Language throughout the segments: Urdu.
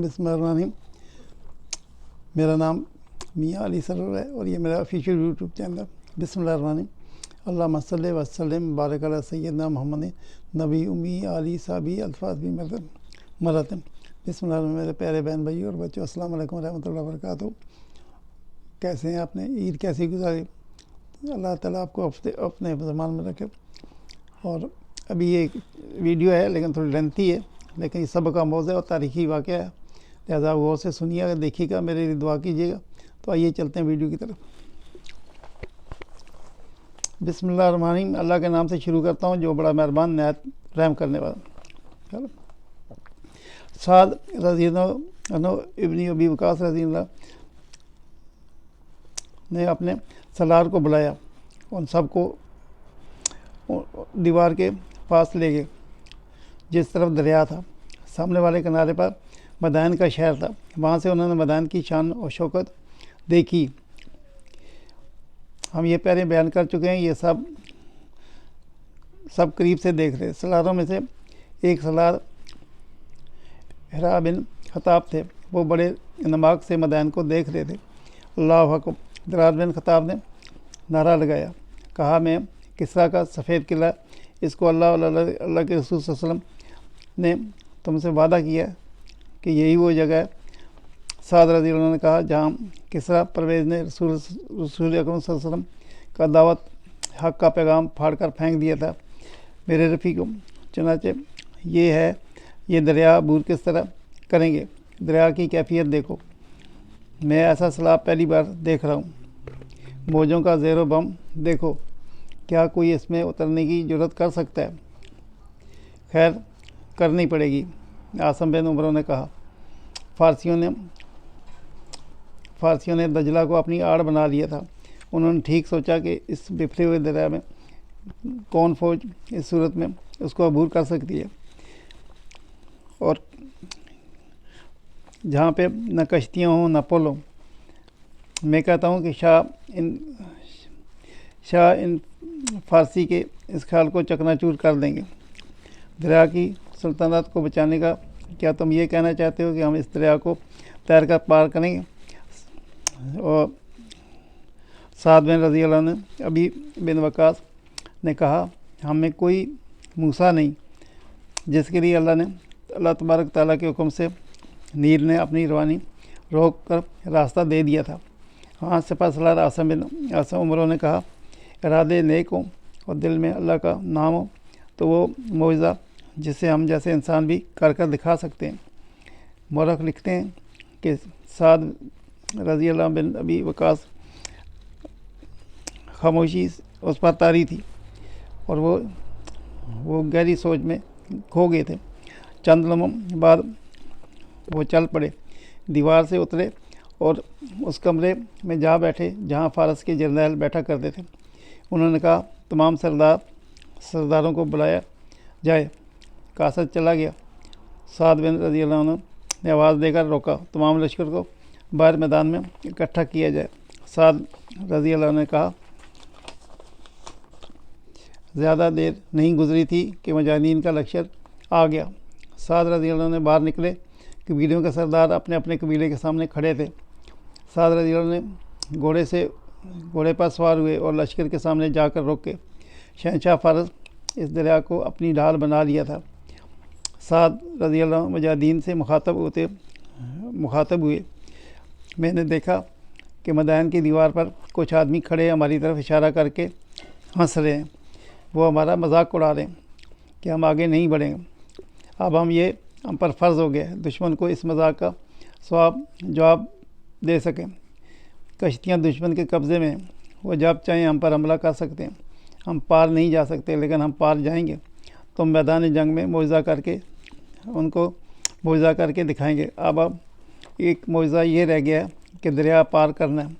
بسم اللہ الرحمن الرحیم۔ میرا نام میاں علی سرور ہے اور یہ میرا آفیشیل یوٹیوب چینل ہے۔ بسم اللہ الرحمن الرحیم۔ اللہم صلی وسلم بارک علی سیدنا محمد نبی امی علی صحابی الفاظ بھی مرتن۔ بسم اللہ الرحمن، میرے پیارے بہن بھائی اور بچوں، السلام علیکم ورحمۃ اللہ وبرکاتہ۔ کیسے ہیں آپ نے عید کیسی گزاری؟ اللہ تعالیٰ آپ کو اپنے زمان میں رکھے۔ اور ابھی یہ ویڈیو ہے لیکن تھوڑی لینتھی ہے، لیکن یہ سب کا موضوع اور تاریخی واقعہ ہے، لہٰذا غور سے سنیے گا، دیکھیے گا، میرے لیے دعا کیجیے گا۔ تو آئیے چلتے ہیں ویڈیو کی طرف۔ بسم اللہ الرحمن الرحیم۔ اللہ کے نام سے شروع کرتا ہوں جو بڑا مہربان نہایت رحم کرنے والا۔ سعد رضی اللہ عنہ ابن ابی وقاص رضی اللہ نے اپنے سالار کو بلایا، ان سب کو دیوار کے پاس لے گئے جس طرف دریا تھا۔ سامنے والے کنارے پر مدائن کا شہر تھا۔ وہاں سے انہوں نے مدائن کی شان اور شوکت دیکھی۔ ہم یہ پہلے بیان کر چکے ہیں، یہ سب قریب سے دیکھ رہے۔ سالاروں میں سے ایک سالار حرا بن خطاب تھے، وہ بڑے نماک سے مدائن کو دیکھ رہے تھے۔ اللہ اکبر! دراز بن خطاب نے نعرہ لگایا، کہا میں کسریٰ کا سفید قلعہ، اس کو اللہ کے رسول صلی اللہ علیہ وسلم نے تم سے وعدہ کیا کہ یہی وہ جگہ ہے۔ سعد رضی اللہ عنہ نے کہا جہاں کسریٰ پرویز نے رسول اکرم صلی اللہ علیہ وسلم کا دعوت حق کا پیغام پھاڑ کر پھینک دیا تھا۔ میرے رفیقوں، چنانچہ یہ ہے، یہ دریا عبور کس طرح کریں گے؟ دریا کی کیفیت دیکھو، میں ایسا سیلاب پہلی بار دیکھ رہا ہوں۔ موجوں کا زیر و بم دیکھو، کیا کوئی اس میں اترنے کی جرت کر سکتا ہے؟ خیر کرنی پڑے گی، عاصم بن عمرو نے کہا۔ فارسیوں نے دجلہ کو اپنی آڑ بنا لیا تھا۔ انہوں نے ٹھیک سوچا کہ اس بکھرے ہوئے دریا میں کون فوج اس صورت میں اس کو عبور کر سکتی ہے، اور جہاں پہ نہ کشتیاں ہوں نہ پل ہوں۔ میں کہتا ہوں کہ شاہ ان فارسی کے اس خیال کو چکنا چور کر دیں گے۔ دریا کی سلطنت کو بچانے کا کیا تم یہ کہنا چاہتے ہو کہ ہم اس دریا کو تیر کر پار کریں گے؟ اور سعد بن رضی اللہ عنہ ابی بن وقاص نے کہا ہم میں کوئی موسیٰ نہیں جس کے لیے اللہ تبارک تعالیٰ کے حکم سے نیل نے اپنی روانی روک کر راستہ دے دیا تھا۔ ہاں، سپہ سالار عاصم عمرو نے کہا ارادے نیک ہوں اور دل میں اللہ کا نام ہو تو وہ معجزہ جسے ہم جیسے انسان بھی کر دکھا سکتے ہیں۔ مورخ لکھتے ہیں کہ سعد رضی اللہ بن ابی وقاص خاموشی اس پر طاری تھی اور وہ گہری سوچ میں کھو گئے تھے۔ چند لمحوں بعد وہ چل پڑے، دیوار سے اترے اور اس کمرے میں جا بیٹھے جہاں فارس کے جرنیل بیٹھا کرتے تھے۔ انہوں نے کہا تمام سرداروں کو بلایا جائے۔ قاصد چلا گیا۔ سعد بن رضی اللہ عنہ نے آواز دے کر روکا، تمام لشکر کو باہر میدان میں اکٹھا کیا جائے۔ سعد رضی اللہ عنہ نے کہا زیادہ دیر نہیں گزری تھی کہ مجاہدین کا لشکر آ گیا۔ سعد رضی اللہ عنہ باہر نکلے، قبیلوں کے سردار اپنے اپنے قبیلے کے سامنے کھڑے تھے۔ سعد رضی اللہ عنہ نے گھوڑے پر سوار ہوئے اور لشکر کے سامنے جا کر روکے۔ شہنشاہ فارس اس دریا کو اپنی ڈھال بنا لیا تھا۔ سعد رضی اللہ عنہ مجاہدین سے مخاطب ہوئے، میں نے دیکھا کہ مدائن کی دیوار پر کچھ آدمی کھڑے ہماری طرف اشارہ کر کے ہنس رہے ہیں، وہ ہمارا مذاق اڑا رہے ہیں کہ ہم آگے نہیں بڑھیں گے۔ اب ہم پر فرض ہو گیا دشمن کو اس مذاق کا جواب دے سکیں۔ کشتیاں دشمن کے قبضے میں ہیں، وہ جب چاہیں ہم پر حملہ کر سکتے ہیں۔ ہم پار نہیں جا سکتے لیکن ہم پار جائیں گے۔ تم میدان جنگ میں ان کو معجزہ کر کے دکھائیں گے۔ اب ایک معجزہ یہ رہ گیا ہے کہ دریا پار کرنا ہے۔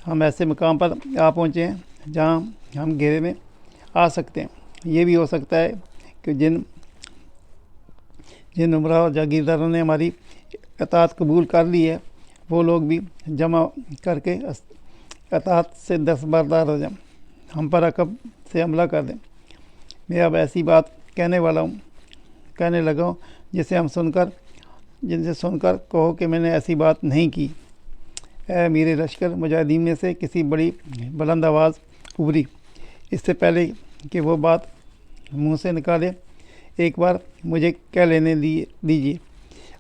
ہم ایسے مقام پر آ پہنچے ہیں جہاں ہم گھیرے میں آ سکتے ہیں۔ یہ بھی ہو سکتا ہے کہ جن عمرہ اور جاگیرداروں نے ہماری اطاعت قبول کر لی ہے وہ لوگ بھی جمع کر کے اطاعت سے دستبردار ہو جائیں، ہم پر عقب سے حملہ کر دیں۔ میں اب ایسی بات کہنے لگا ہوں جسے ہم سن کر جن سے سن کر کہو کہ میں نے ایسی بات نہیں کی۔ اے میرے لشکر، مجاہدین میں سے کسی بڑی بلند آواز ابھری۔ اس سے پہلے کہ وہ بات منہ سے نکالے، ایک بار مجھے کہہ لینے دیجیے۔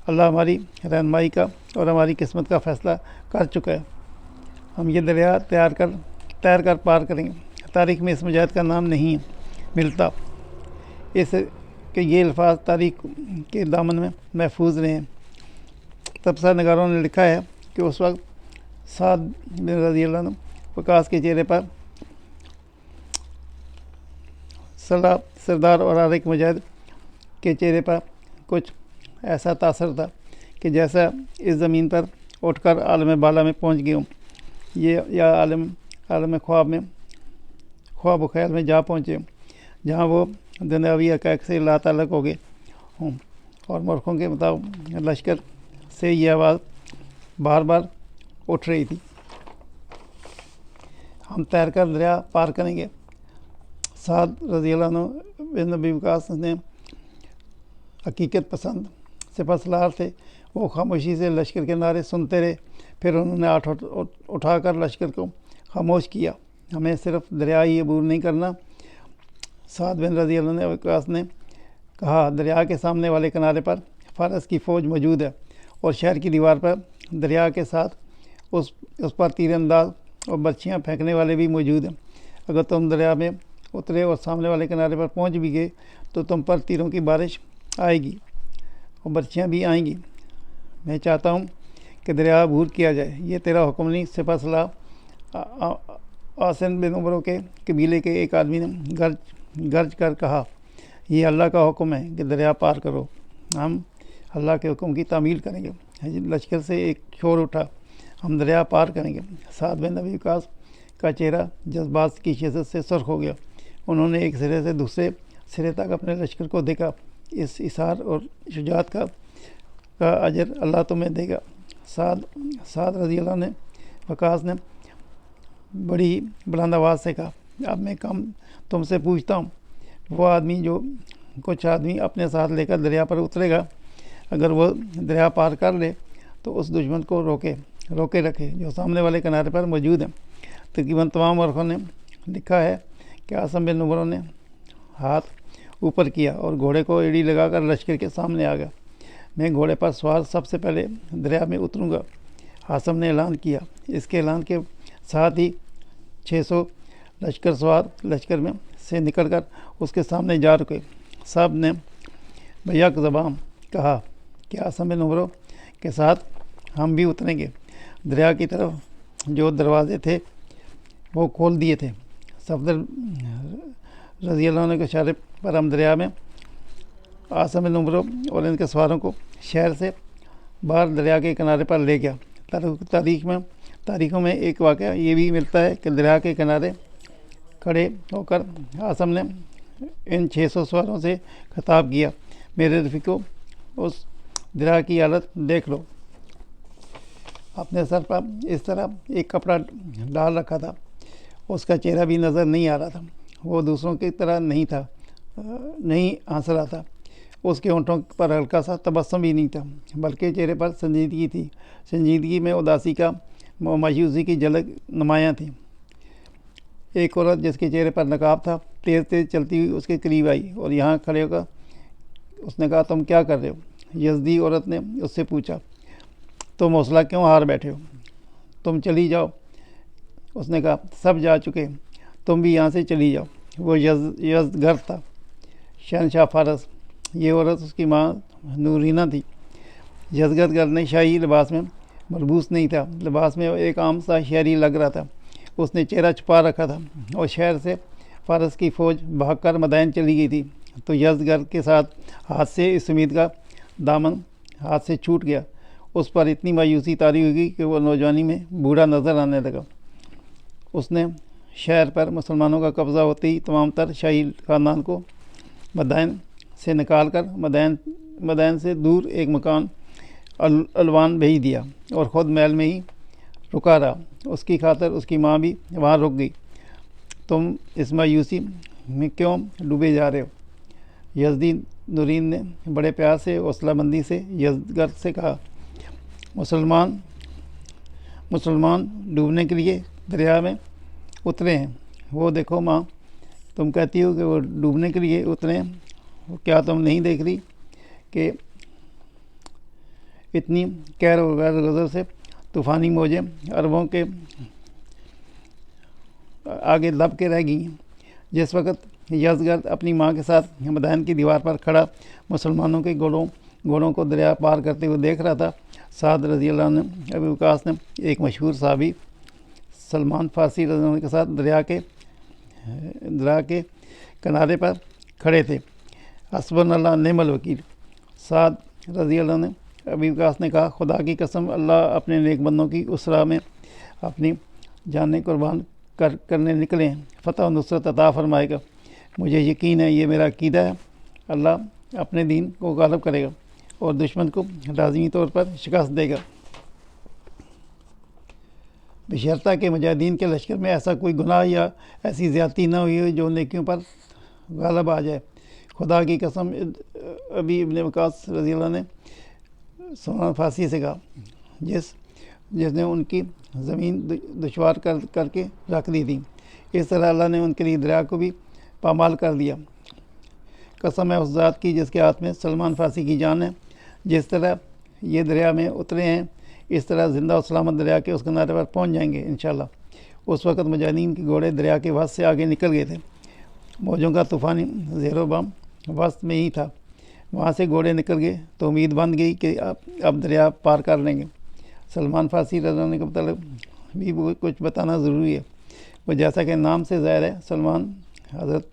اللہ ہماری رہنمائی کا اور ہماری قسمت کا فیصلہ کر چکا ہے۔ ہم یہ دریا تیر کر پار کریں گے۔ تاریخ میں اس مجاہد کا نام نہیں ملتا اس کہ یہ الفاظ تاریخ کے دامن میں محفوظ رہے ہیں۔ تبصرہ نگاروں نے لکھا ہے کہ اس وقت سعد بن رضی اللہ عنہ وقاص کے چہرے پر سردار اور ہر ایک مجاہد کے چہرے پر کچھ ایسا تاثر تھا کہ جیسا اس زمین پر اٹھ کر عالم بالا میں پہنچ گئے ہوں، یا عالم خواب و خیال میں جا پہنچے ہوں، جہاں وہ دنیاوی حقائق سے لا تعلق ہو گئے ہوں۔ اور مورخوں کے مطابق لشکر سے یہ آواز بار بار اٹھ رہی تھی، ہم تیر کر دریا پار کریں گے۔ سعد رضی اللہ عنہ بن نبی وقاص نے حقیقت پسند سپہ سالار تھے۔ وہ خاموشی سے لشکر کے نعرے سنتے رہے، پھر انہوں نے ہاتھ اٹھا کر لشکر کو خاموش کیا۔ ہمیں صرف دریا ہی عبور نہیں کرنا، سعد بن رضی اللہ عنہ وقاص نے کہا، دریا کے سامنے والے کنارے پر فارس کی فوج موجود ہے، اور شہر کی دیوار پر دریا کے ساتھ اس پر تیر انداز اور برچھیاں پھینکنے والے بھی موجود ہیں۔ اگر تم دریا میں اترے اور سامنے والے کنارے پر پہنچ بھی گئے تو تم پر تیروں کی بارش آئے گی اور برچھیاں بھی آئیں گی۔ میں چاہتا ہوں کہ دریا عبور کیا جائے، یہ تیرا حکم نہیں۔ سپہ سالار آسن بن عمرو کے قبیلے کے ایک آدمی نے گرج کر کہا، یہ اللہ کا حکم ہے کہ دریا پار کرو، ہم اللہ کے حکم کی تعمیل کریں گے۔ لشکر سے ایک شور اٹھا، ہم دریا پار کریں گے۔ سعد بن نبی وقاص کا چہرہ جذبات کی شدت سے سرخ ہو گیا۔ انہوں نے ایک سرے سے دوسرے سرے تک اپنے لشکر کو دیکھا۔ اس اصرار اور شجاعت کا اجر اللہ تمہیں دے گا۔ سعد رضی اللہ عنہ وقاص نے بڑی بلند آواز سے کہا، اب میں تم سے پوچھتا ہوں، وہ آدمی جو کچھ آدمی اپنے ساتھ لے کر دریا پر اترے گا، اگر وہ دریا پار کر لے تو اس دشمن کو روکے رکھے جو سامنے والے کنارے پر موجود ہیں۔ تقریباً تمام مورخوں نے لکھا ہے کہ عاصم بن عمرو نے ہاتھ اوپر کیا اور گھوڑے کو ایڑی لگا کر لشکر کے سامنے آ گیا۔ میں گھوڑے پر سوار سب سے پہلے دریا میں اتروں گا، عاصم نے اعلان کیا۔ اس کے اعلان کے ساتھ ہی 600 لشکر سوار لشکر میں سے نکل کر اس کے سامنے جا رکے۔ سب نے بیک زبان کہا کہ عاصم بن عمرو کے ساتھ ہم بھی اتریں گے۔ دریا کی طرف جو دروازے تھے وہ کھول دیے تھے۔ صفدر رضی اللہ عنہ کے اشارے پر ہم دریا میں عاصم بن عمرو اور ان کے سواروں کو شہر سے باہر دریا کے کنارے پر لے گیا۔ تاریخوں میں ایک واقعہ یہ بھی ملتا ہے کہ دریا کے کنارے کھڑے ہو کر عاصم نے ان 600 سواروں سے خطاب کیا، میرے رفیقو، اس دریا کی حالت دیکھ لو۔ اپنے سر پر اس طرح ایک کپڑا ڈال رکھا تھا، اس کا چہرہ بھی نظر نہیں آ رہا تھا، وہ دوسروں کی طرح نہیں ہنس رہا تھا، اس کے ہونٹوں پر ہلکا سا تبسم بھی نہیں تھا، بلکہ چہرے پر سنجیدگی تھی۔ سنجیدگی میں اداسی کا مایوسی کی جھلک نمایاں تھی۔ ایک عورت جس کے چہرے پر نقاب تھا تیز چلتی ہوئی اس کے قریب آئی اور یہاں کھڑے ہو کر اس نے کہا، تم کیا کر رہے ہو؟ یزدی عورت نے اس سے پوچھا، تم حوصلہ کیوں ہار بیٹھے ہو؟ تم چلی جاؤ۔ اس نے کہا، سب جا چکے، تم بھی یہاں سے چلی جاؤ۔ وہ یزدگرد تھا، شہنشاہ فارس۔ یہ عورت اس کی ماں نورینہ تھی۔ یزدگرد نے شاہی لباس میں ملبوس نہیں تھا، لباس میں ایک عام سا شہری لگ رہا تھا۔ اس نے چہرہ چھپا رکھا تھا اور شہر سے فارس کی فوج بھاگ کر مدائن چلی گئی تھی، تو یزدگرد کے ساتھ ہاتھ سے اس امید کا دامن ہاتھ سے چھوٹ گیا۔ اس پر اتنی مایوسی طاری ہوئی کہ وہ نوجوانی میں بوڑھا نظر آنے لگا۔ اس نے شہر پر مسلمانوں کا قبضہ ہوتے ہی تمام تر شاہی خاندان کو مدائن سے نکال کر مدائن سے دور ایک مکان الوان بھیج دیا اور خود محل میں ہی رکا رہا۔ اس کی خاطر اس کی ماں بھی وہاں رک گئی۔ تم اس مایوسی میں کیوں ڈوبے جا رہے ہو؟ نورین نے بڑے پیار سے حوصلہ مندی سے یزدگرد سے کہا، مسلمان ڈوبنے کے لیے دریا میں اترے ہیں۔ وہ دیکھو ماں، تم کہتی ہو کہ وہ ڈوبنے کے لیے اترے ہیں، کیا تم نہیں دیکھ رہی کہ اتنی قہر و غضب سے طوفانی موجیں عربوں کے آگے دب کے رہ گئی ہیں؟ جس وقت یزدگرد اپنی ماں کے ساتھ مدائن کی دیوار پر کھڑا مسلمانوں کے گھوڑوں کو دریا پار کرتے ہوئے دیکھ رہا تھا، سعد رضی اللہ عنہ ابی وقاص نے ایک مشہور صحابی سلمان فارسی رضی اللہ عنہ کے ساتھ دریا کے کنارے پر کھڑے تھے۔ حسبنا اللہ نعم الوکیل۔ سعد رضی اللہ عنہ ابی وقاص نے کہا، خدا کی قسم، اللہ اپنے نیک بندوں کی اس راہ میں اپنی جانیں قربان کرنے نکلے ہیں، فتح و نصرت عطا فرمائے گا۔ مجھے یقین ہے، یہ میرا عقیدہ ہے، اللہ اپنے دین کو غالب کرے گا اور دشمن کو لازمی طور پر شکست دے گا، بشرطہ کہ مجاہدین کے لشکر میں ایسا کوئی گناہ یا ایسی زیادتی نہ ہوئی ہو جو نیکیوں پر غالب آ جائے۔ خدا کی قسم، ابی ابن وقاص رضی اللہ نے سلمان فارسی سے کہا، جس نے ان کی زمین دشوار کر کے رکھ دی تھی، اس طرح اللہ نے ان کے لیے دریا کو بھی پامال کر دیا۔ قسم ہے اس ذات کی جس کے ہاتھ میں سلمان فارسی کی جان ہے، جس طرح یہ دریا میں اترے ہیں اس طرح زندہ و سلامت دریا کے اس کنارے پر پہنچ جائیں گے انشاءاللہ۔ اس وقت مجاہدین کے گھوڑے دریا کے وسط سے آگے نکل گئے تھے۔ موجوں کا طوفانی زیر و بام وسط میں ہی تھا۔ وہاں سے گھوڑے نکل گئے تو امید بن گئی کہ اب دریا پار کر لیں گے۔ سلمان فارسی رضی اللہ عنہ کے متعلق بھی کچھ بتانا ضروری ہے۔ وہ جیسا کہ نام سے ظاہر ہے، سلمان حضرت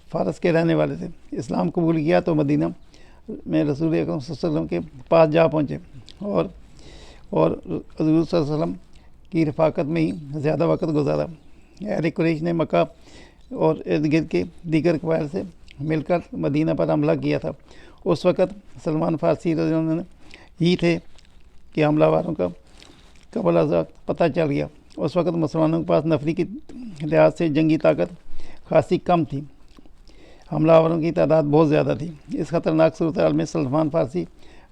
فارس کے رہنے والے تھے۔ اسلام قبول کیا تو مدینہ میں رسول اکرم صلی اللہ علیہ وسلم کے پاس جا پہنچے اور حضور صلی اللہ علیہ وسلم کی رفاقت میں ہی زیادہ وقت گزارا۔ اہل قریش نے مکہ اور ارد گرد کے دیگر قبائل سے مل کر مدینہ پر حملہ کیا تھا۔ اس وقت سلمان فارسی رضی اللہ عنہ ہی تھے کہ حملہ واروں کا قبل از وقت پتہ چل گیا۔ اس وقت مسلمانوں کے پاس نفری کی لحاظ سے جنگی طاقت خاصی کم تھی، حملہ آوروں کی تعداد بہت زیادہ تھی۔ اس خطرناک صورتحال میں سلمان فارسی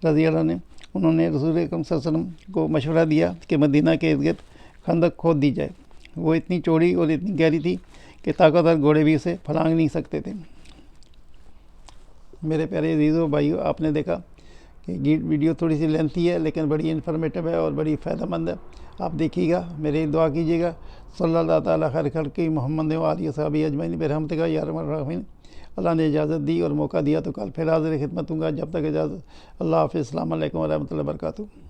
رضی اللہ عنہ انہوں نے رسول اکرم صلی اللہ علیہ وسلم کو مشورہ دیا کہ مدینہ کے ارد گرد خندق کھود دی جائے۔ وہ اتنی چوڑی اور اتنی گہری تھی کہ طاقتور گھوڑے بھی اسے پھلانگ نہیں سکتے تھے۔ میرے پیارے عزیزو بھائیو، آپ نے دیکھا کہ ویڈیو تھوڑی سی لینتھی ہے لیکن بڑی انفارمیٹیو ہے اور بڑی فائدہ مند ہے۔ آپ دیکھیے گا، میری دعا کیجیے گا۔ صلی اللہ تعالیٰ خیر خلق محمد و آلہ وصحبہ اجمعین برحمتک یا ارحم الراحمین۔ اللہ نے اجازت دی اور موقع دیا تو کل پھر حاضر خدمت ہوں گا۔ جب تک اجازت، اللہ حافظ، السلام علیکم ورحمۃ اللہ وبرکاتہ۔